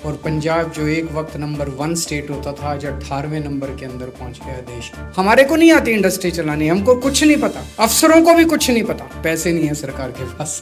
और पंजाब जो एक वक्त नंबर 1 स्टेट होता था आज 18वें नंबर के अंदर पहुंच गया देश। हमारे को नहीं आती इंडस्ट्री चलानी, हमको कुछ नहीं पता, अफसरों को भी कुछ नहीं पता, पैसे नहीं है सरकार के पास।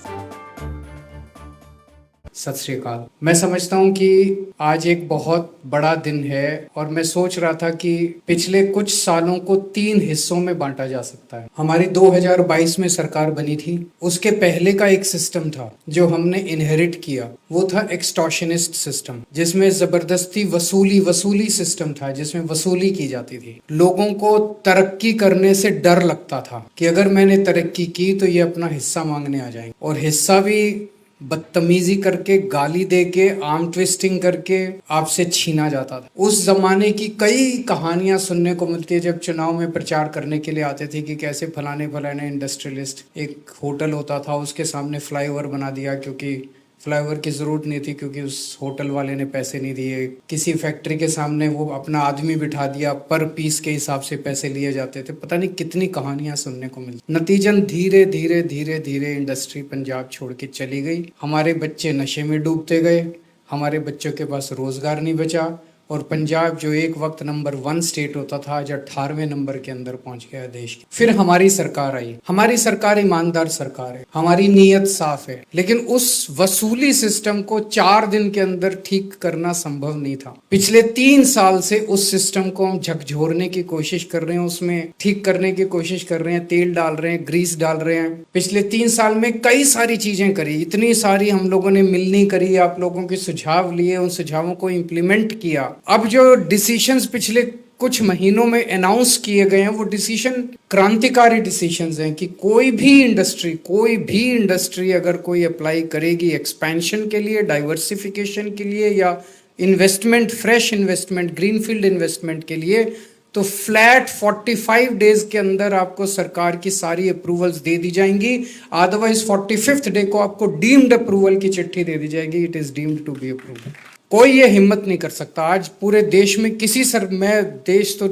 सत श्री अकाल। मैं समझता हूँ कि आज एक बहुत बड़ा दिन है और मैं सोच रहा था कि पिछले कुछ सालों को 3 हिस्सों में बांटा जा सकता है। हमारी 2022 में सरकार बनी थी, उसके पहले का एक सिस्टम था जो हमने इनहेरिट किया, वो था एक्सटॉर्शनिस्ट सिस्टम, जिसमें जबरदस्ती वसूली सिस्टम था, जिसमें वसूली की जाती थी। लोगों को तरक्की करने से डर लगता था कि अगर मैंने तरक्की की तो ये अपना हिस्सा मांगने आ जाएंगे, और हिस्सा भी बदतमीजी करके, गाली दे के, आर्म ट्विस्टिंग करके आपसे छीना जाता था। उस जमाने की कई कहानियां सुनने को मिलती है जब चुनाव में प्रचार करने के लिए आते थे कि कैसे फलाने इंडस्ट्रियलिस्ट, एक होटल होता था उसके सामने फ्लाईओवर बना दिया, क्योंकि फ्लाईओवर की ज़रूरत नहीं थी क्योंकि उस होटल वाले ने पैसे नहीं दिए। किसी फैक्ट्री के सामने वो अपना आदमी बिठा दिया, पर पीस के हिसाब से पैसे लिए जाते थे। पता नहीं कितनी कहानियां सुनने को मिलती। नतीजन धीरे धीरे इंडस्ट्री पंजाब छोड़ के चली गई। हमारे बच्चे नशे में डूबते गए, हमारे बच्चों के पास रोजगार नहीं बचा, और पंजाब जो एक वक्त नंबर 1 स्टेट होता था आज 18वें नंबर के अंदर पहुंच गया देश। फिर हमारी सरकार आई। हमारी सरकार ईमानदार सरकार है, हमारी नीयत साफ है, लेकिन उस वसूली सिस्टम को 4 दिन के अंदर ठीक करना संभव नहीं था। पिछले 3 साल से उस सिस्टम को हम झकझोरने की कोशिश कर रहे हैं, उसमें ठीक करने की कोशिश कर रहे हैं, तेल डाल रहे हैं, ग्रीस डाल रहे हैं। पिछले 3 साल में कई सारी चीजें करी, इतनी सारी हम लोगों ने मिलनी करी, आप लोगों के सुझाव लिए, उन सुझावों को इम्प्लीमेंट किया। अब जो डिसीशंस पिछले कुछ महीनों में अनाउंस किए गए हैं वो डिसीजन क्रांतिकारी डिसीजंस हैं कि कोई भी इंडस्ट्री अगर कोई अप्लाई करेगी एक्सपेंशन के लिए, डाइवर्सिफिकेशन के लिए, या investment, fresh investment, greenfield investment के लिए, तो फ्लैट 45 डेज के अंदर आपको सरकार की सारी अप्रूवल्स दे दी जाएंगी। अदरवाइज 45th डे को आपको डीम्ड अप्रूवल की चिट्ठी दे दी जाएगी, it is deemed to be approved. कोई ये हिम्मत नहीं कर सकता आज पूरे देश में मैं देश तो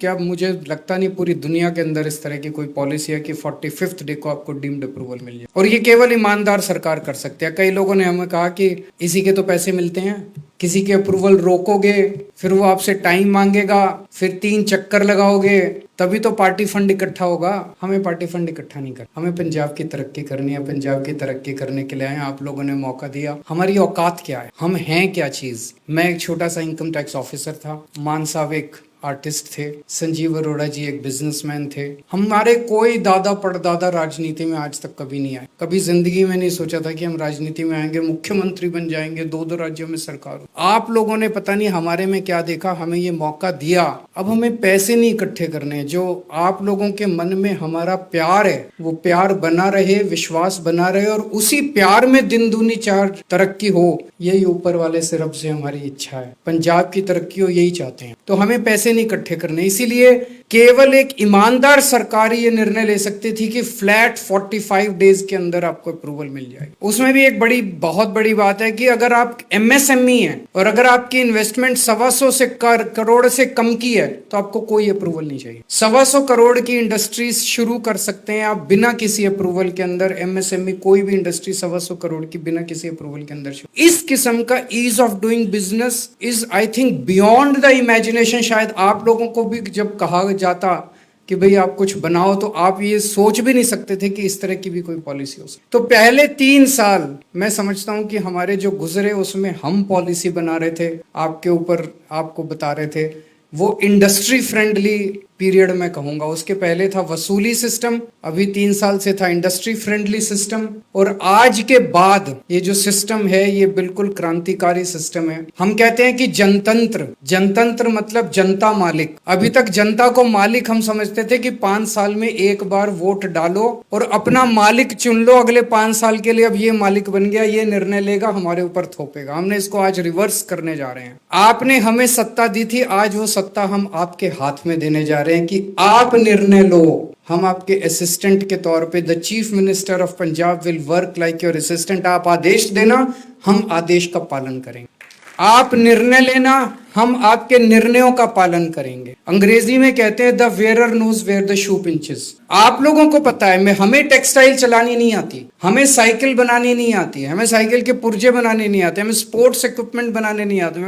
क्या, मुझे लगता नहीं पूरी दुनिया के अंदर इस तरह की कोई पॉलिसी है कि 45th डे को आपको डीम्ड अप्रूवल मिल जाए, और ये केवल ईमानदार सरकार कर सकती है। कई लोगों ने हमें कहा कि इसी के तो पैसे मिलते हैं, किसी के अप्रूवल रोकोगे, फिर वो आपसे टाइम मांगेगा, फिर 3 चक्कर लगाओगे, तभी तो पार्टी फंड इकट्ठा होगा। हमें पार्टी फंड इकट्ठा नहीं कर, हमें पंजाब की तरक्की करनी है। पंजाब की तरक्की करने के लिए आए, आप लोगों ने मौका दिया। हमारी औकात क्या है, हम हैं क्या चीज। मैं एक छोटा सा इनकम टैक्स ऑफिसर था, मान साहब एक आर्टिस्ट थे, संजीव अरोड़ा जी एक बिजनेसमैन थे। हमारे कोई दादा परदादा राजनीति में आज तक कभी नहीं आए, कभी जिंदगी में नहीं सोचा था कि हम राजनीति में आएंगे, मुख्यमंत्री बन जाएंगे, 2 राज्यों में सरकार हो। आप लोगों ने पता नहीं हमारे में क्या देखा, हमें ये मौका दिया। अब हमें पैसे नहीं इकट्ठे करने, जो आप लोगों के मन में हमारा प्यार है वो प्यार बना रहे, विश्वास बना रहे, और उसी प्यार में दिन दूनी 4 तरक्की हो, यही ऊपर वाले से, रब से हमारी इच्छा है। पंजाब की तरक्की हो, यही चाहते हैं। तो हमें पैसे नहीं इकट्ठे करने, इसीलिए केवल एक ईमानदार सरकार ये निर्णय ले सकती थी कि फ्लैट 45 डेज के अंदर आपको अप्रूवल मिल जाए। उसमें भी एक बहुत बड़ी बात है कि अगर आप एमएसएमई हैं और अगर आपकी इन्वेस्टमेंट 125 से करोड़ से कम की है तो आपको कोई अप्रूवल नहीं चाहिए। 125 करोड़ की इंडस्ट्रीज शुरू कर सकते हैं आप बिना किसी अप्रूवल के अंदर। एमएसएमई कोई भी इंडस्ट्री 125 करोड़ की बिना किसी अप्रूवल के अंदर। इस किस्म का ease of doing business is I think beyond the imagination. शायद आप लोगों को भी जब कहा जाता कि भाई आप कुछ बनाओ तो आप ये सोच भी नहीं सकते थे कि इस तरह की भी कोई पॉलिसी हो सकती। तो पहले 3 साल मैं समझता हूं कि हमारे जो गुजरे उसमें हम पॉलिसी बना रहे थे, आपके ऊपर आपको बता रहे थे, वो इंडस्ट्री फ्रेंडली पीरियड में कहूंगा। उसके पहले था वसूली सिस्टम, अभी 3 साल से था इंडस्ट्री फ्रेंडली सिस्टम, और आज के बाद ये जो सिस्टम है ये बिल्कुल क्रांतिकारी सिस्टम है। हम कहते हैं कि जनतंत्र मतलब जनता मालिक। अभी तक जनता को मालिक हम समझते थे कि 5 साल में एक बार वोट डालो और अपना मालिक चुन लो अगले 5 साल के लिए। अब ये मालिक बन गया, ये निर्णय लेगा, हमारे ऊपर थोपेगा। हमने इसको आज रिवर्स करने जा रहे हैं। आपने हमें सत्ता दी थी, आज वो सत्ता हम आपके हाथ में देने जा रहे हैं कि आप निर्णय लो। हम आपके असिस्टेंट के तौर पे, the chief minister of Punjab will work like your assistant. आप आदेश देना, हम आदेश का पालन करेंगे। आप निर्णय लेना, हम आपके निर्णयों का पालन करेंगे। अंग्रेजी में कहते हैं the wearer knows where the shoe pinches. आप लोगों को पता है, हमें टेक्सटाइल चलानी नहीं आती, हमें साइकिल बनानी नहीं आती, हमें साइकिल के पुर्जे बनाने नहीं आते, हमें स्पोर्ट्स इक्विपमेंट बनाने नहीं आते,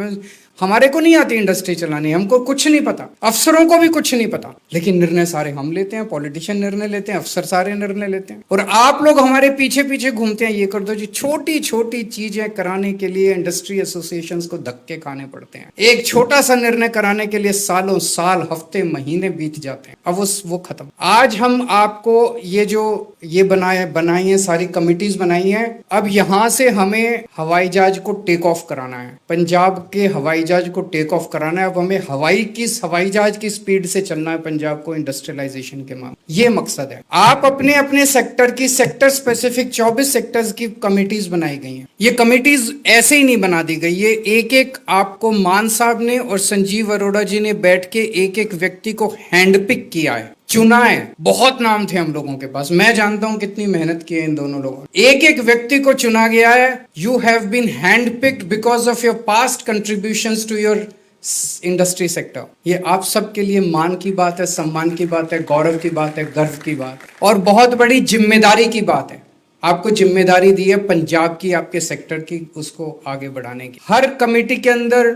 हमारे को नहीं आती इंडस्ट्री चलानी, हमको कुछ नहीं पता, अफसरों को भी कुछ नहीं पता, लेकिन निर्णय सारे हम लेते हैं, पॉलिटिशियन निर्णय लेते हैं, अफसर सारे निर्णय लेते हैं, और आप लोग हमारे पीछे पीछे घूमते हैं, ये कर दो जी। छोटी छोटी चीजें कराने के लिए इंडस्ट्री एसोसिएशन को धक्के खाने पड़ते हैं। एक छोटा सा निर्णय कराने के लिए सालों साल, हफ्ते, महीने बीत जाते हैं। अब वो खत्म। आज हम आपको ये बनाई है, सारी कमिटीज बनाई है। अब यहां से हमें हवाई जहाज को टेक ऑफ कराना है, पंजाब के हवाई जहाज को टेक ऑफ कराना है। अब हमें हवाई जहाज की स्पीड से चलना है पंजाब को इंडस्ट्रियलाइजेशन के मामले, ये मकसद है। आप अपने अपने सेक्टर की सेक्टर स्पेसिफिक 24 सेक्टर्स की कमिटीज बनाई गई हैं। ये कमिटीज ऐसे ही नहीं बना दी गई, ये एक एक आपको मान साहब ने और संजीव अरोड़ा जी ने बैठ के एक एक व्यक्ति को हैंडपिक किया है, चुना है। बहुत नाम थे हम लोगों के पास, मैं जानता हूं कितनी मेहनत की है इन दोनों लोगों ने। एक एक व्यक्ति को चुना गया है। You have been hand picked because of your past contributions to your industry sector. ये आप सबके लिए मान की बात है, सम्मान की बात है, गौरव की बात है, गर्व की बात है, और बहुत बड़ी जिम्मेदारी की बात है। आपको जिम्मेदारी दी है पंजाब की, आपके सेक्टर की, उसको आगे बढ़ाने की। हर कमेटी के अंदर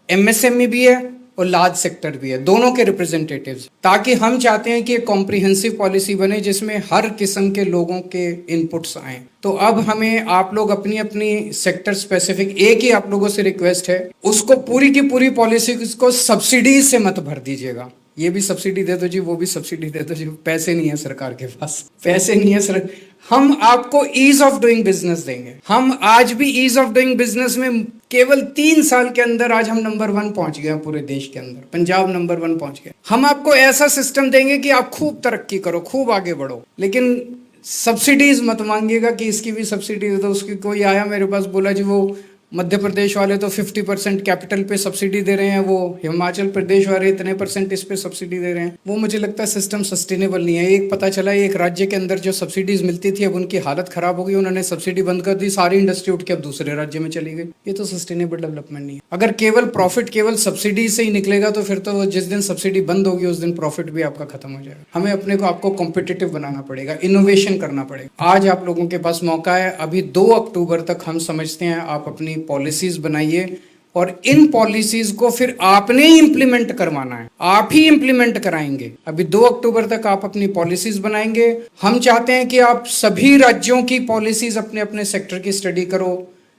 एमएसएमई भी है और लार्ज सेक्टर भी है, दोनों के रिप्रेजेंटेटिव्स, ताकि हम चाहते हैं कि एक कॉम्प्रिहेंसिव पॉलिसी बने जिसमें हर किस्म के लोगों के इनपुट्स आए। तो अब हमें आप लोग अपनी अपनी सेक्टर स्पेसिफिक, एक ही आप लोगों से रिक्वेस्ट है, उसको पूरी की पूरी पॉलिसी को सब्सिडीज से मत भर दीजिएगा। ये भी सब्सिडी दे दो जी, वो भी सब्सिडी दे दो जी, पैसे नहीं है सरकार के पास, पैसे नहीं है सर। हम आपको ईज ऑफ डूइंग बिजनेस देंगे। हम आज भी ईज ऑफ डूइंग बिजनेस में केवल 3 साल के अंदर आज हम नंबर 1 पहुंच गए पूरे देश के अंदर, पंजाब नंबर 1 पहुंच गए। हम आपको ऐसा सिस्टम देंगे कि आप खूब तरक्की करो, खूब आगे बढ़ो, लेकिन सब्सिडीज मत मांगिएगा कि इसकी भी सब्सिडी दे दो, उसकी। कोई आया मेरे पास, बोला जी वो मध्य प्रदेश वाले तो 50% कैपिटल पे सब्सिडी दे रहे हैं, वो हिमाचल प्रदेश वाले इतने % इस पे सब्सिडी दे रहे हैं। वो मुझे लगता है सिस्टम सस्टेनेबल नहीं है। एक पता चला एक राज्य के अंदर जो सब्सिडीज मिलती थी, अब उनकी हालत खराब हो गई, उन्होंने सब्सिडी बंद कर दी, सारी इंडस्ट्री उठ के अब दूसरे राज्य में चली गई। ये तो सस्टेनेबल डेवलपमेंट नहीं है। अगर केवल प्रॉफिट केवल सब्सिडी से ही निकलेगा तो फिर तो जिस दिन सब्सिडी बंद होगी उस दिन प्रॉफिट भी आपका खत्म हो जाएगा। हमें अपने को आपको कॉम्पिटिटिव बनाना पड़ेगा, इनोवेशन करना पड़ेगा। आज आप लोगों के पास मौका है। अभी 2 अक्टूबर तक हम समझते हैं आप अपनी पॉलिसीज बनाइए, और इन पॉलिसीज को फिर आपने ही इंप्लीमेंट करवाना है, आप ही इंप्लीमेंट कराएंगे। अभी 2 अक्टूबर तक आप अपनी पॉलिसीज बनाएंगे। हम चाहते हैं कि आप सभी राज्यों की पॉलिसीज अपने अपने सेक्टर की स्टडी करो,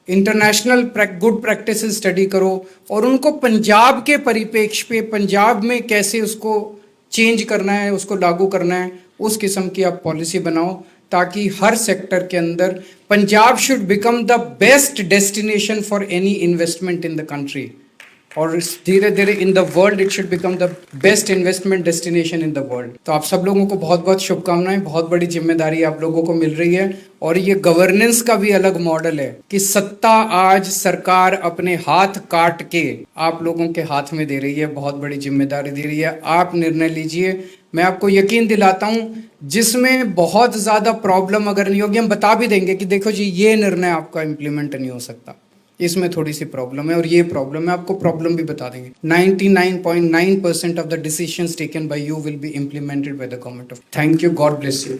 इंटरनेशनल गुड प्रैक्टिसेस स्टडी करो, और उनको पंजाब के परिप्रेक्ष्य पे, पंजाब में कैसे उसको चेंज करना है, उसको लागू करना है, उस किस्म की आप पॉलिसी बनाओ, ताकि हर सेक्टर के अंदर Punjab should become the best destination for any investment in the country, और धीरे धीरे in the world it should become the best investment destination in the world. तो आप सब लोगों को बहुत बहुत शुभकामनाएं। बहुत बड़ी जिम्मेदारी आप लोगों को मिल रही है, और ये गवर्नेंस का भी अलग मॉडल है कि सत्ता आज सरकार अपने हाथ काट के आप लोगों के हाथ में दे रही है, बहुत बड़ी जिम्मेदारी दे रही है। आप निर्णय लीजिए। मैं आपको यकीन दिलाता हूं, जिसमें बहुत ज्यादा प्रॉब्लम अगर नहीं होगी, हम बता भी देंगे कि देखो जी ये निर्णय आपका इम्प्लीमेंट नहीं हो सकता, इसमें थोड़ी सी प्रॉब्लम है और ये प्रॉब्लम है, आपको प्रॉब्लम भी बता देंगे। 99.9% of the decisions taken by you will be implemented by the government of. Thank you, God bless you.